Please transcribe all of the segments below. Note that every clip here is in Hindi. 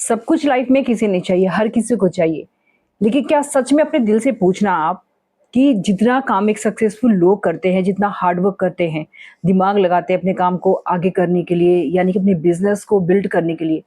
सब कुछ लाइफ में किसी नहीं चाहिए, हर किसी को चाहिए। लेकिन क्या सच में अपने दिल से पूछना आप कि जितना काम एक सक्सेसफुल लोग करते हैं, जितना हार्ड वर्क करते हैं, दिमाग लगाते हैं अपने काम को आगे करने के लिए, यानी कि अपने बिज़नेस को बिल्ड करने के लिए,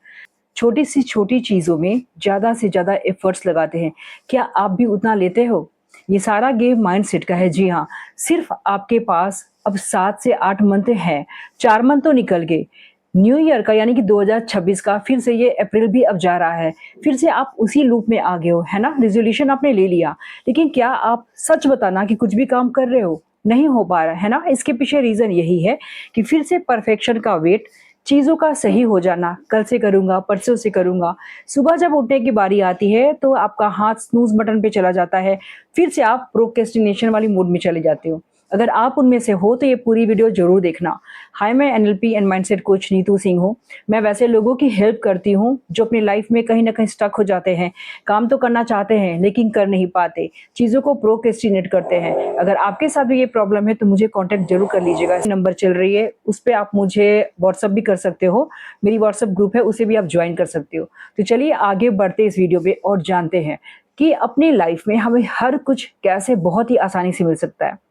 छोटी सी छोटी चीज़ों में ज़्यादा से ज़्यादा एफर्ट्स लगाते हैं। क्या आप भी उतना लेते हो? ये सारा गेम माइंडसेट का है। जी हाँ, सिर्फ़ आपके पास अब 7 से 8 मंथ हैं, 4 मंथ तो निकल गए। न्यू ईयर का यानी कि 2026 का फिर से ये अप्रैल भी अब जा रहा है। फिर से आप उसी लूप में आ गए हो, है ना? रेज़ोल्यूशन आपने ले लिया, लेकिन क्या आप सच बताना कि कुछ भी काम कर रहे हो? नहीं हो पा रहा है ना? इसके पीछे रीज़न यही है कि फिर से परफेक्शन का वेट, चीज़ों का सही हो जाना, कल से करूँगा, परसों से करूँगा। सुबह जब उठने की बारी आती है तो आपका हाथ स्नूज़ बटन पे चला जाता है, फिर से आप प्रोक्रेस्टिनेशन वाली मोड में चले जाते हो। अगर आप उनमें से हो तो ये पूरी वीडियो ज़रूर देखना। हाय, मैं NLP and mindset coach Neetu Singh हूँ। मैं वैसे लोगों की हेल्प करती हूँ जो अपनी लाइफ में कहीं न कहीं स्टक हो जाते हैं, काम तो करना चाहते हैं लेकिन कर नहीं पाते, चीज़ों को प्रोक्रेस्टिनेट करते हैं। अगर आपके साथ भी ये प्रॉब्लम है तो मुझे कॉन्टैक्ट ज़रूर कर लीजिएगा। नंबर चल रही है, उस पे आप मुझे व्हाट्सएप भी कर सकते हो। मेरी व्हाट्सएप ग्रुप है, उसे भी आप जॉइन कर सकते हो। तो चलिए आगे बढ़ते इस वीडियो में और जानते हैं कि अपनी लाइफ में हमें हर कुछ कैसे बहुत ही आसानी से मिल सकता है।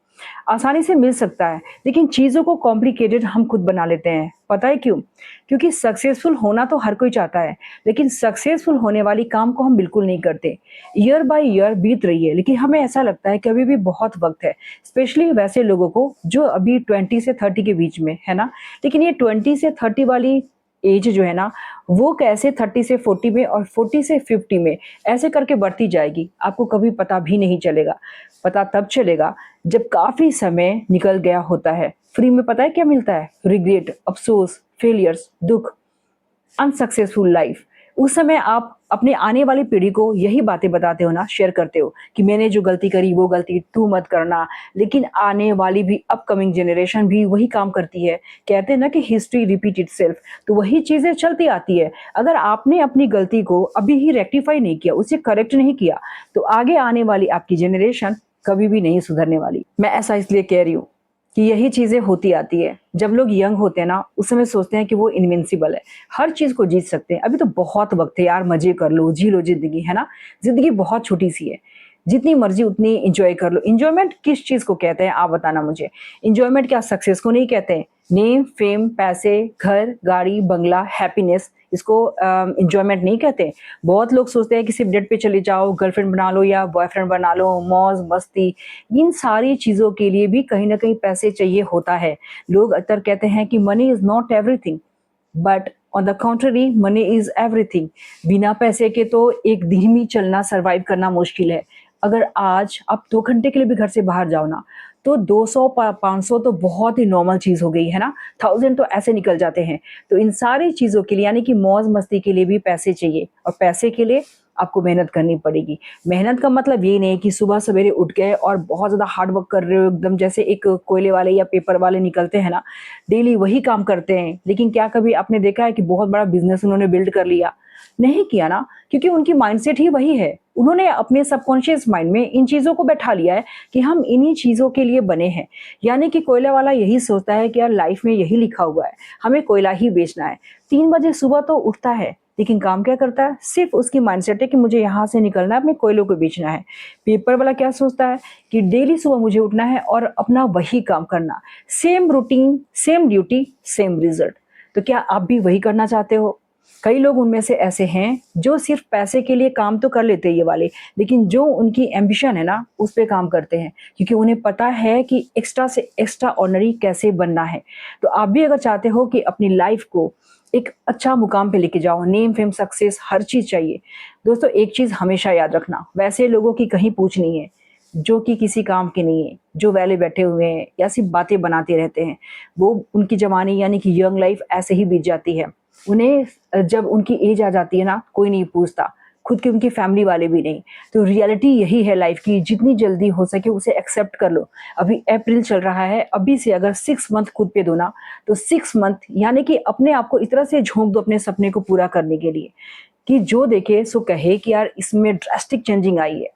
आसानी से मिल सकता है, लेकिन चीज़ों को कॉम्प्लिकेटेड हम खुद बना लेते हैं। पता है क्यों? क्योंकि सक्सेसफुल होना तो हर कोई चाहता है, लेकिन सक्सेसफुल होने वाली काम को हम बिल्कुल नहीं करते। ईयर बाय ईयर बीत रही है, लेकिन हमें ऐसा लगता है कि अभी भी बहुत वक़्त है। स्पेशली वैसे लोगों को जो अभी 20 से 30 के बीच में, है ना? लेकिन ये 20 से 30 वाली एज जो है ना, वो कैसे 30 से 40 में और 40 से 50 में ऐसे करके बढ़ती जाएगी, आपको कभी पता भी नहीं चलेगा। पता तब चलेगा जब काफ़ी समय निकल गया होता है। फ्री में पता है क्या मिलता है? रिग्रेट, अफ़सोस, फेलियर्स, दुःख, अनसक्सेसफुल लाइफ़। उस समय आप अपने आने वाली पीढ़ी को यही बातें बताते हो ना, शेयर करते हो कि मैंने जो गलती करी वो गलती तू मत करना। लेकिन आने वाली भी अपकमिंग जनरेशन भी वही काम करती है। कहते हैं ना कि हिस्ट्री रिपीट इटसेल्फ, तो वही चीज़ें चलती आती है। अगर आपने अपनी गलती को अभी ही रेक्टिफ़ाई नहीं किया, उसे करेक्ट नहीं किया, तो आगे आने वाली आपकी जनरेशन कभी भी नहीं सुधरने वाली। मैं ऐसा इसलिए कह रही हूँ कि यही चीज़ें होती आती है। जब लोग यंग होते हैं ना, उस समय सोचते हैं कि वो इनविंसिबल है, हर चीज़ को जीत सकते हैं। अभी तो बहुत वक़्त है यार, मज़े कर लो, जी लो ज़िंदगी, है ना? ज़िंदगी बहुत छोटी-सी है, जितनी मर्ज़ी उतनी एन्जॉय कर लो। एन्जॉयमेंट किस चीज़ को कहते हैं आप बताना मुझे? एन्जॉयमेंट क्या सक्सेस को नहीं कहते हैं? नेम, फेम, पैसे, घर, गाड़ी, बंगला, हैप्पीनेस, इसको एन्जॉयमेंट नहीं कहते। बहुत लोग सोचते हैं कि सिर्फ़ डेट पे चले जाओ, गर्लफ्रेंड बना लो या बॉयफ्रेंड बना लो, मौज-मस्ती, इन सारी चीज़ों के लिए भी कहीं न कहीं पैसे चाहिए होता है। लोग अक्सर कहते हैं कि money is not everything, but on the contrary money is everything. बिना पैसे के तो एक दिन भी चलना, सर्वाइव करना मुश्किल है। अगर आज आप 2 घंटे के लिए भी घर से बाहर जाओ ना, तो 200 प 500 तो बहुत ही नॉर्मल चीज़ हो गई है ना, 1000 तो ऐसे निकल जाते हैं। तो इन सारी चीज़ों के लिए यानी कि मौज-मस्ती के लिए भी पैसे चाहिए, और पैसे के लिए आपको मेहनत करनी पड़ेगी। मेहनत का मतलब ये नहीं है कि सुबह सवेरे उठ गए और बहुत ज़्यादा हार्ड वर्क कर रहे हो, एकदम जैसे एक कोयले वाले या पेपर वाले निकलते हैं ना, डेली वही काम करते हैं। लेकिन क्या कभी आपने देखा है कि बहुत बड़ा बिज़नेस उन्होंने बिल्ड कर लिया? नहीं किया ना, क्योंकि उनकी माइंडसेट ही वही है। उन्होंने अपने सबकॉन्शियस माइंड में इन चीज़ों को बैठा लिया है कि हम इन्हीं चीज़ों के लिए बने हैं। यानी कि कोयला वाला यही सोचता है कि यार लाइफ में यही लिखा हुआ है, हमें कोयला ही बेचना है। 3 बजे सुबह तो उठता है, लेकिन काम क्या करता है? सिर्फ़ उसकी माइंडसेट है कि मुझे यहाँ से निकलना है, अपने कोयलों को बेचना है। पेपर वाला क्या सोचता है कि डेली सुबह मुझे उठना है और अपना वही काम करना। Same routine, same duty, same result. तो क्या आप भी वही करना चाहते हो? कई लोग उनमें से ऐसे हैं जो सिर्फ़ पैसे के लिए काम तो कर लेते हैं ये वाले, लेकिन जो उनकी एम्बिशन है ना, उस पे काम करते हैं, क्योंकि उन्हें पता है कि एक्स्ट्रा से एक्स्ट्रा ऑर्डिनरी कैसे बनना है। तो आप भी अगर चाहते हो कि अपनी लाइफ़ को एक अच्छा मुकाम पे लेके जाओ, नेम, फेम, सक्सेस हर चीज़ चाहिए। दोस्तों एक चीज़ हमेशा याद रखना, वैसे लोगों की कहीं पूछ नहीं है, जो कि किसी काम के नहीं है, जो वेले बैठे हुए हैं या सिर्फ़ बातें बनाते रहते हैं। वो उनकी जवानी यानी कि यंग लाइफ़ ऐसे ही बीत जाती है। उन्हें जब उनकी एज आ जाती है ना, कोई नहीं पूछता, खुद की उनकी फैमिली वाले भी नहीं। तो रियलिटी यही है लाइफ़ की, जितनी जल्दी हो सके उसे एक्सेप्ट कर लो। अभी अप्रैल चल रहा है, अभी से अगर 6 मंथ खुद पे दो ना, तो 6 मंथ यानी कि अपने आप को इस तरह से झोंक दो अपने सपने को पूरा करने के लिए, कि जो देखे सो कहे कि यार इसमें ड्रास्टिक चेंजिंग आई है।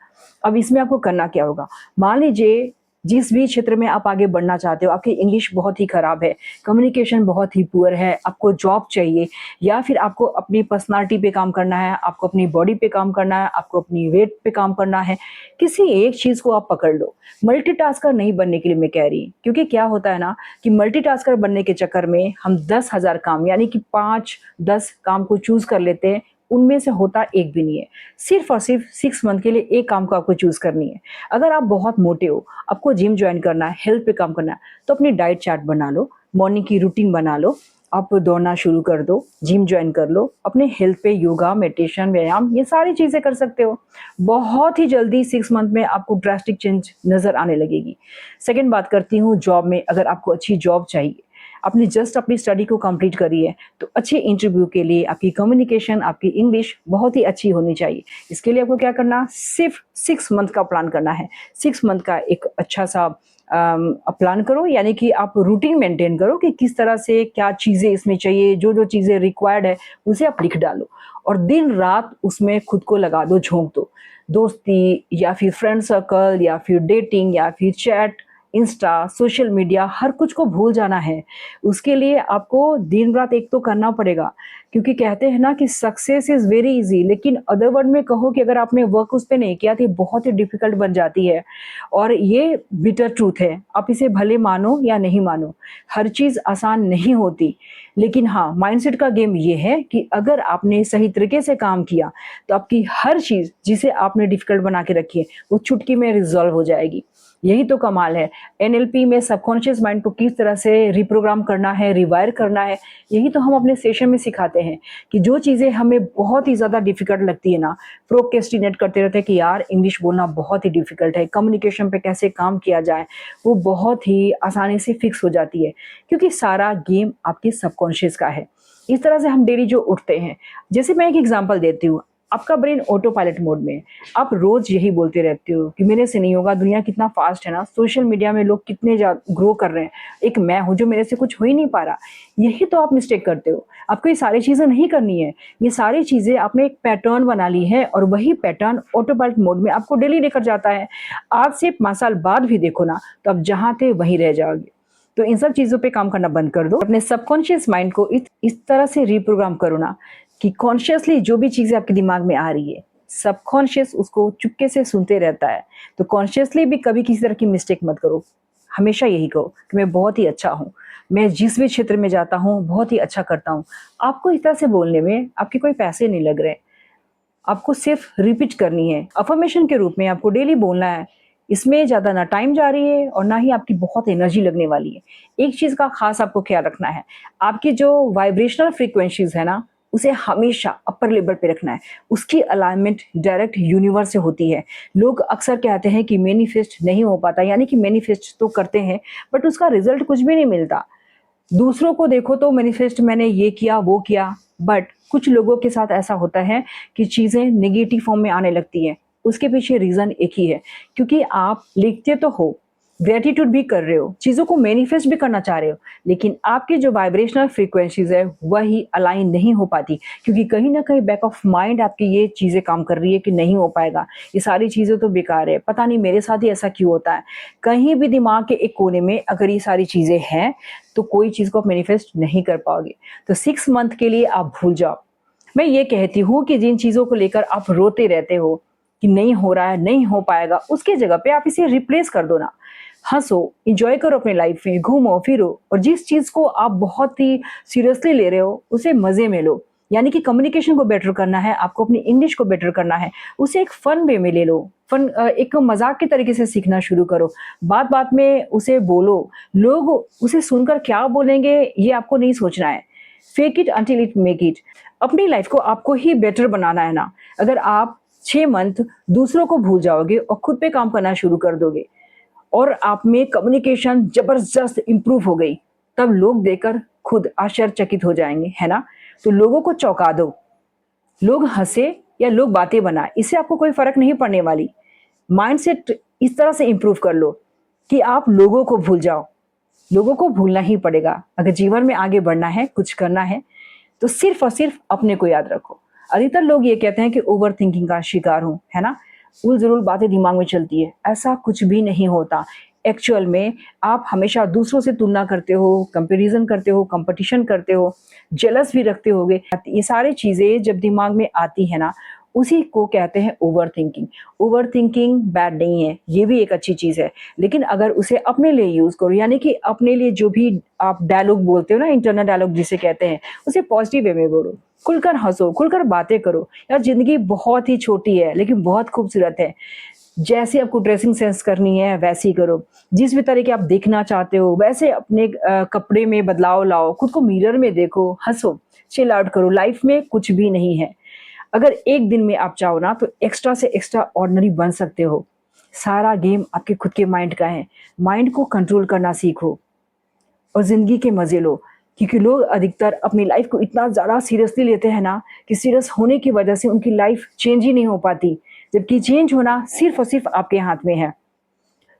अब इसमें आपको करना क्या होगा? मान लीजिए जिस भी क्षेत्र में आप आगे बढ़ना चाहते हो, आपकी इंग्लिश बहुत ही खराब है, कम्युनिकेशन बहुत ही पुअर है, आपको जॉब चाहिए या फिर आपको अपनी पर्सनालिटी पे काम करना है, आपको अपनी बॉडी पे काम करना है, आपको अपनी वेट पे काम करना है, किसी एक चीज़ को आप पकड़ लो। मल्टीटास्कर नहीं बनने के लिए मैं कह रही, क्योंकि क्या होता है ना कि मल्टीटास्कर बनने के चक्कर में हम 10,000 काम यानी कि 5-10 काम को चूज़ कर लेते हैं, उनमें से होता एक भी नहीं है। सिर्फ़ और सिर्फ़ 6 मंथ के लिए एक काम को आपको चूज़ करनी है। अगर आप बहुत मोटे हो, आपको जिम जॉइन करना है, हेल्थ पे काम करना है, तो अपनी डाइट चार्ट बना लो, मॉर्निंग की रूटीन बना लो, आप दौड़ना शुरू कर दो, जिम जॉइन कर लो, अपने हेल्थ पे योगा, मेडिटेशन, व्यायाम ये सारी चीज़ें कर सकते हो। बहुत ही जल्दी 6 मंथ में आपको ड्रास्टिक चेंज नज़र आने लगेगी। सेकंड बात करती हूँ जॉब में, अगर आपको अच्छी जॉब चाहिए, आपने जस्ट अपनी स्टडी को कंप्लीट करी है, तो अच्छे इंटरव्यू के लिए आपकी कम्युनिकेशन, आपकी इंग्लिश बहुत ही अच्छी होनी चाहिए। इसके लिए आपको क्या करना, सिर्फ 6 मंथ का प्लान करना है। 6 मंथ का एक अच्छा सा प्लान करो, यानी कि आप रूटीन मेंटेन करो कि किस तरह से क्या चीज़ें इसमें चाहिए, जो चीज़ें रिक्वायर्ड है उसे आप लिख डालो और दिन रात उसमें खुद को लगा दो, झोंक दो। दोस्ती या फिर फ्रेंड सर्कल या फिर डेटिंग या फिर चैट, इंस्टा, सोशल मीडिया, हर कुछ को भूल जाना है। उसके लिए आपको दिन रात एक तो करना पड़ेगा, क्योंकि कहते हैं ना कि सक्सेस इज़ वेरी ईज़ी, लेकिन अदर वर्ड में कहो कि अगर आपने वर्क उस पे नहीं किया तो ये बहुत ही डिफ़िकल्ट बन जाती है और ये बिटर ट्रूथ है। आप इसे भले मानो या नहीं मानो, हर चीज़ आसान नहीं होती। लेकिन हाँ, माइंडसेट का गेम ये है कि अगर आपने सही तरीके से काम किया, तो आपकी हर चीज़ जिसे आपने डिफ़िकल्ट बना के रखी है, वो चुटकी में रिज़ॉल्व हो जाएगी। यही तो कमाल है। एनएलपी में सबकॉन्शियस माइंड को किस तरह से रिप्रोग्राम करना है, रिवायर करना है, यही तो हम अपने सेशन में सिखाते हैं कि जो चीज़ें हमें बहुत ही ज़्यादा डिफ़िकल्ट लगती है ना, प्रोक्रेस्टिनेट करते रहते हैं कि यार इंग्लिश बोलना बहुत ही डिफ़िकल्ट है, कम्युनिकेशन पे कैसे काम किया जाए, वो बहुत ही आसानी से फिक्स हो जाती है, क्योंकि सारा गेम आपके सबकॉन्शियस का है। इस तरह से हम डेली जो उठते हैं, जैसे मैं एक एग्ज़ाम्पल देती हूँ, आपका ब्रेन ऑटो पायलट मोड में है। आप रोज़ यही बोलते रहते हो कि मेरे से नहीं होगा, दुनिया कितना फ़ास्ट है ना, सोशल मीडिया में लोग कितने ग्रो कर रहे हैं, एक मैं हूँ जो मेरे से कुछ हो ही नहीं पा रहा। यही तो आप मिस्टेक करते हो। आपको ये सारी चीज़ें नहीं करनी है। ये सारी चीज़ें आपने एक पैटर्न बना ली है और वही पैटर्न ऑटो पायलट मोड में आपको डेली लेकर जाता है। आज से 5 साल बाद भी देखो ना, तो आप जहाँ थे वहीं रह जाओगे। तो इन सब चीज़ों पे काम करना बंद कर दो। अपने सबकॉन्शियस माइंड को इस तरह से रिप्रोग्राम करो ना कि कॉन्शियसली जो भी चीज़ें आपके दिमाग में आ रही है, सबकॉन्शियस उसको चुपके से सुनते रहता है। तो कॉन्शियसली भी कभी किसी तरह की मिस्टेक मत करो। हमेशा यही कहो कि मैं बहुत ही अच्छा हूँ, मैं जिस भी क्षेत्र में जाता हूँ बहुत ही अच्छा करता हूँ। आपको इस तरह से बोलने में आपके कोई पैसे नहीं लग रहे, आपको सिर्फ रिपीट करनी है। अफर्मेशन के रूप में आपको डेली बोलना है। इसमें ज़्यादा ना टाइम जा रही है और ना ही आपकी बहुत एनर्जी लगने वाली है। एक चीज़ का खास आपको ख्याल रखना है, आपकी जो वाइब्रेशनल फ्रीक्वेंसीज है ना, उसे हमेशा अपर लेवल पे रखना है। उसकी अलाइनमेंट डायरेक्ट यूनिवर्स से होती है। लोग अक्सर कहते हैं कि मैनिफेस्ट नहीं हो पाता, यानी कि मैनिफेस्ट तो करते हैं बट उसका रिजल्ट कुछ भी नहीं मिलता। दूसरों को देखो तो मैनिफेस्ट मैंने ये किया वो किया, बट कुछ लोगों के साथ ऐसा होता है कि चीज़ें नेगेटिव फॉर्म में आने लगती हैं। उसके पीछे रीज़न एक ही है, क्योंकि आप लिखते तो हो, ग्रेटिट्यूड भी कर रहे हो, चीज़ों को मैनिफेस्ट भी करना चाह रहे हो, लेकिन आपकी जो वाइब्रेशनल फ्रीक्वेंसीज है वही अलाइन नहीं हो पाती, क्योंकि कहीं ना कहीं बैक ऑफ माइंड आपकी ये चीज़ें काम कर रही है कि नहीं हो पाएगा, ये सारी चीज़ें तो बेकार है, पता नहीं मेरे साथ ही ऐसा क्यों होता है। कहीं भी दिमाग के एक कोने में अगर ये सारी चीज़ें हैं तो कोई चीज़ को आप मैनिफेस्ट नहीं कर पाओगे। तो 6 मंथ के लिए आप भूल जाओ। मैं ये कहती हूँ कि जिन चीज़ों को लेकर आप रोते रहते हो कि नहीं हो रहा है, नहीं हो पाएगा, उसके जगह पे आप इसे रिप्लेस कर दो ना। हँसो, एन्जॉय करो अपनी लाइफ में, घूमो-फिरो और जिस चीज़ को आप बहुत ही सीरियसली ले रहे हो, उसे मज़े में लो। यानी कि कम्युनिकेशन को बेटर करना है, आपको अपनी इंग्लिश को बेटर करना है, उसे एक फ़न वे में ले लो। एक मज़ाक के तरीके से सीखना शुरू करो। बात-बात में उसे बोलो। लोग उसे सुनकर क्या बोलेंगे, ये आपको नहीं सोचना है। Fake it until it make it. अपनी लाइफ को आपको ही बेटर बनाना है ना। अगर आप 6 मंथ दूसरों को भूल जाओगे और खुद पे काम करना शुरू कर दोगे और आप में कम्युनिकेशन ज़बरदस्त इम्प्रूव हो गई, तब लोग देखकर खुद आश्चर्यचकित हो जाएँगे, है ना? तो लोगों को चौंका दो। लोग हँसे या लोग बातें बनाएँ, इससे आपको कोई फ़र्क नहीं पड़ने वाली। माइंडसेट इस तरह से इम्प्रूव कर लो कि आप लोगों को भूल जाओ। लोगों को भूलना ही पड़ेगा। अगर जीवन में आगे बढ़ना है, कुछ करना है, तो सिर्फ़ और सिर्फ़ अपने को याद रखो। अधिकतर लोग ये कहते हैं कि ओवरथिंकिंग का शिकार हूँ, है ना? उल-ज़ुल बातें दिमाग में चलती है, ऐसा कुछ भी नहीं होता। एक्चुअल में आप हमेशा दूसरों से तुलना करते हो, कंपैरिजन करते हो, कंपटीशन करते हो, जेलस भी रखते होगे। ये सारी चीज़ें जब दिमाग में आती है ना, उसी को कहते हैं ओवरथिंकिंग। ओवरथिंकिंग बैड नहीं है, ये भी एक अच्छी चीज़ है। लेकिन अगर उसे अपने लिए यूज़ करो, यानी कि अपने लिए जो भी आप डायलॉग बोलते हो ना, इंटरनल डायलॉग जिसे कहते हैं, उसे पॉजिटिव वे में बोलो। खुलकर हँसो, खुलकर बातें करो। यार ज़िंदगी बहुत ही छोटी है, लेकिन बहुत खूबसूरत है। जैसे आपको ड्रेसिंग सेंस करनी है वैसी करो, जिस भी तरह के आप दिखना चाहते हो वैसे अपने कपड़े में बदलाव लाओ, खुद को मिरर में देखो, हंसो, चिल आउट करो। लाइफ में कुछ भी नहीं है। अगर एक दिन में आप चाहो ना तो एक्स्ट्रा से एक्स्ट्रा ऑर्डिनरी बन सकते हो। सारा गेम आपके खुद के माइंड का है। माइंड को कंट्रोल करना सीखो और ज़िंदगी के मज़े लो। क्योंकि लोग अधिकतर अपनी लाइफ को इतना ज़्यादा सीरियसली लेते हैं ना कि सीरियस होने की वजह से उनकी लाइफ चेंज ही नहीं हो पाती, जबकि चेंज होना सिर्फ़ और सिर्फ़ आपके हाथ में है।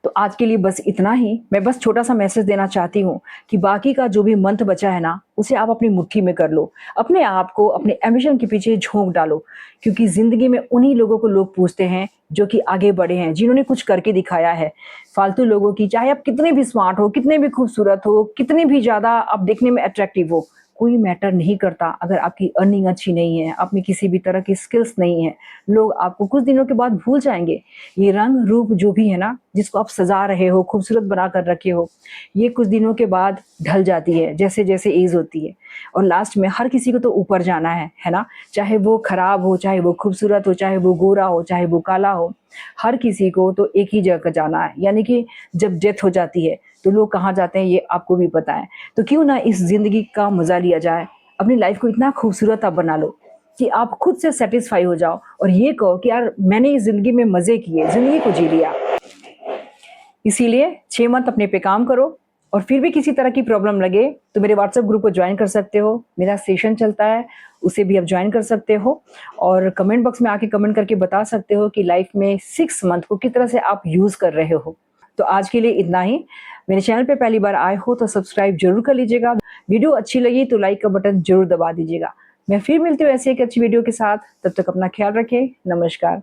तो आज के लिए बस इतना ही। मैं बस छोटा-सा मैसेज देना चाहती हूँ कि बाकी का जो भी मंथ बचा है ना, उसे आप अपनी मुट्ठी में कर लो। अपने आप को अपने एम्बिशन के पीछे झोंक डालो, क्योंकि ज़िंदगी में उन्हीं लोगों को लोग पूछते हैं जो कि आगे बढ़े हैं, जिन्होंने कुछ करके दिखाया है। फालतू लोगों की, चाहे आप कितने भी स्मार्ट हो, कितने भी खूबसूरत हो, कितने भी ज़्यादा आप देखने में अट्रैक्टिव हो, कोई मैटर नहीं करता अगर आपकी अर्निंग अच्छी नहीं है, आप में किसी भी तरह की स्किल्स नहीं है। लोग आपको कुछ दिनों के बाद भूल जाएँगे। ये रंग रूप जो भी है ना, जिसको आप सजा रहे हो, खूबसूरत बना कर रखे हो, ये कुछ दिनों के बाद ढल जाती है, जैसे-जैसे एज होती है। और लास्ट में हर किसी को तो ऊपर जाना है ना? चाहे वो खराब हो, चाहे वो खूबसूरत हो, चाहे वो गोरा हो, चाहे वो काला हो, हर किसी को तो एक ही जगह जाना है। यानी कि जब डेथ हो जाती है, तो लोग कहाँ जाते हैं ये आपको भी पता है। तो क्यों ना इस ज़िंदगी का मज़ा लिया जाए, अपनी लाइफ़ को इतना खूबसूरत आप बना लो कि आप खुद से सैटिस्फाई हो जाओ और ये कहो कि यार मैंने इस ज़िंदगी में मज़े किए, ज़िंदगी को जी लिया। इसीलिए 6 मंथ अपने पे काम करो और फिर भी किसी तरह की प्रॉब्लम लगे तो मेरे व्हाट्सएप ग्रुप को ज्वाइन कर सकते हो। मेरा सेशन चलता है, उसे भी आप ज्वाइन कर सकते हो और कमेंट बॉक्स में आके कमेंट करके बता सकते हो कि लाइफ में 6 मंथ को किस तरह से आप यूज़ कर रहे हो। तो आज के लिए इतना ही। मेरे चैनल पे पहली बार आए हो तो सब्सक्राइब ज़रूर कर लीजिएगा। वीडियो अच्छी लगी तो लाइक का बटन ज़रूर दबा दीजिएगा। मैं फिर मिलती हूँ ऐसी एक अच्छी वीडियो के साथ। तब तक अपना ख्याल रखें। नमस्कार।